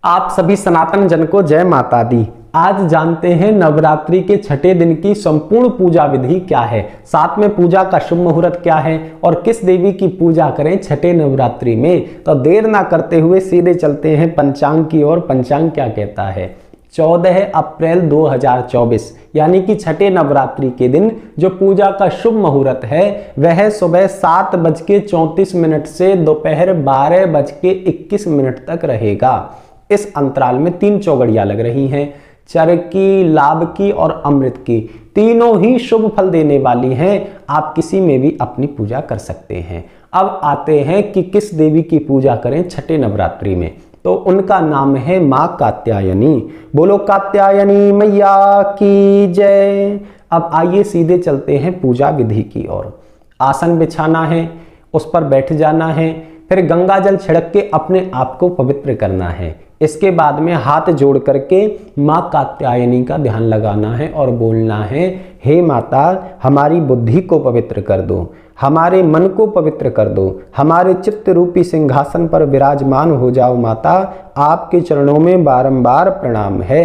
आप सभी सनातन जन को जय माता दी। आज जानते हैं नवरात्रि के छठे दिन की संपूर्ण पूजा विधि क्या है, साथ में पूजा का शुभ मुहूर्त क्या है और किस देवी की पूजा करें छठे नवरात्रि में। तो देर ना करते हुए सीधे चलते हैं पंचांग की ओर। पंचांग क्या कहता है? 14 अप्रैल 2024 यानी कि छठे नवरात्रि के दिन जो पूजा का शुभ मुहूर्त है वह सुबह 7:34 से दोपहर 12:21 तक रहेगा। इस अंतराल में 3 चौघड़ियां लग रही हैं, चर की, लाभ की और अमृत की। तीनों ही शुभ फल देने वाली हैं। आप किसी में भी अपनी पूजा कर सकते हैं। अब आते हैं कि किस देवी की पूजा करें छठे नवरात्रि में। तो उनका नाम है मां कात्यायनी। बोलो कात्यायनी मैया की जय। अब आइए सीधे चलते हैं पूजा विधि की ओर। आसन बिछाना है, उस पर बैठ जाना है, फिर गंगा जल छिड़क के अपने आप को पवित्र करना है। इसके बाद में हाथ जोड़ करके मां कात्यायनी का ध्यान लगाना है और बोलना है, हे माता हमारी बुद्धि को पवित्र कर दो, हमारे मन को पवित्र कर दो, हमारे चित्त रूपी सिंहासन पर विराजमान हो जाओ माता, आपके चरणों में बारंबार प्रणाम है।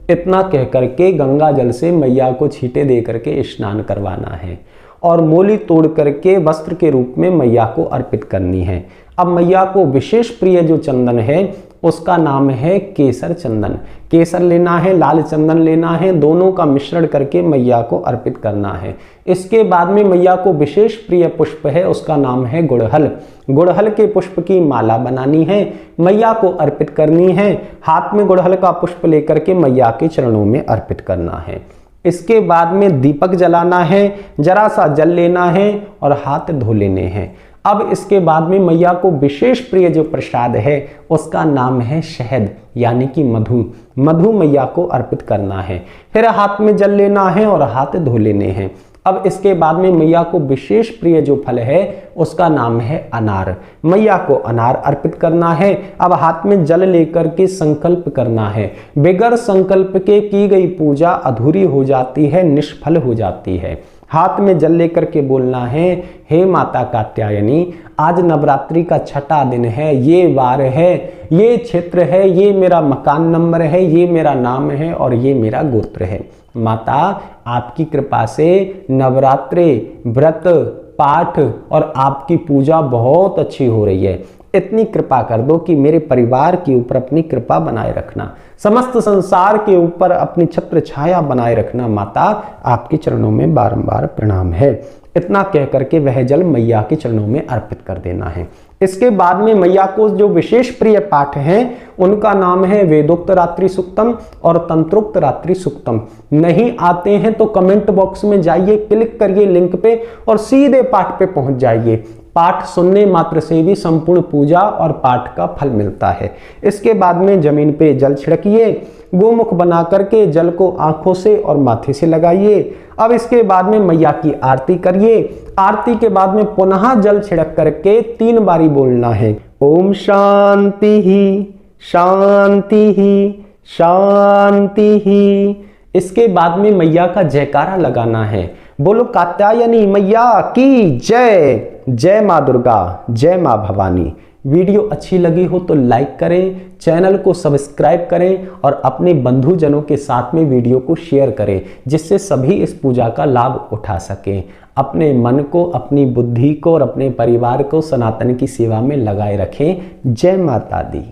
इतना कह करके गंगा जल से मैया को छींटे दे करके स्नान करवाना है और मोली तोड़ करके वस्त्र के रूप में मैया को अर्पित करनी है। अब मैया को विशेष प्रिय जो चंदन है उसका नाम है केसर चंदन। केसर लेना है, लाल चंदन लेना है, दोनों का मिश्रण करके मैया को अर्पित करना है। इसके बाद में मैया को विशेष प्रिय पुष्प है, उसका नाम है गुड़हल। गुड़हल के पुष्प की माला बनानी है, मैया को अर्पित करनी है। हाथ में गुड़हल का पुष्प लेकर के मैया के चरणों में अर्पित करना है। इसके बाद में दीपक जलाना है, जरा सा जल लेना है और हाथ धो लेने हैं। अब इसके बाद में मैया को विशेष प्रिय जो प्रसाद है उसका नाम है शहद यानी कि मधु। मधु मैया को अर्पित करना है। फिर हाथ में जल लेना है और हाथ धो लेने हैं। अब इसके बाद में मैया को विशेष प्रिय जो फल है उसका नाम है अनार। मैया को अनार अर्पित करना है। अब हाथ में जल लेकर के संकल्प करना है। बगैर संकल्प के की गई पूजा अधूरी हो जाती है, निष्फल हो जाती है। हाथ में जल लेकर के बोलना है, हे माता कात्यायनी आज नवरात्रि का छठा दिन है, ये वार है, ये क्षेत्र है, ये मेरा मकान नंबर है, ये मेरा नाम है और ये मेरा गोत्र है। माता आपकी कृपा से नवरात्रि व्रत पाठ और आपकी पूजा बहुत अच्छी हो रही है। इतनी कृपा कर दो कि मेरे परिवार के ऊपर अपनी कृपा बनाए रखना, समस्त संसार के ऊपर अपनी छत्र छाया बनाए रखना। माता आपके चरणों में बारंबार प्रणाम है। इतना कह करके वह जल मैया के चरणों में अर्पित कर देना है। इसके बाद में मैया को जो विशेष प्रिय पाठ हैं उनका नाम है वेदोक्त रात्रि सुक्तम और तंत्रोक्त रात्रि सुक्तम। नहीं आते हैं तो कमेंट बॉक्स में जाइए, क्लिक करिए लिंक पे और सीधे पाठ पे पहुंच जाइए। पाठ सुनने मात्र से भी संपूर्ण पूजा और पाठ का फल मिलता है। इसके बाद में जमीन पे जल छिड़किए, गोमुख बना करके जल को आंखों से और माथे से लगाइए। अब इसके बाद में मैया की आरती करिए। आरती के बाद में पुनः जल छिड़क करके 3 बारी बोलना है, ओम शांति ही शांति ही शांति ही। इसके बाद में मैया का जयकारा लगाना है। बोलो कात्यायनी मैया की जय। जय माँ दुर्गा, जय माँ भवानी। वीडियो अच्छी लगी हो तो लाइक करें, चैनल को सब्सक्राइब करें और अपने बंधुजनों के साथ में वीडियो को शेयर करें जिससे सभी इस पूजा का लाभ उठा सकें। अपने मन को, अपनी बुद्धि को और अपने परिवार को सनातन की सेवा में लगाए रखें। जय माता दी।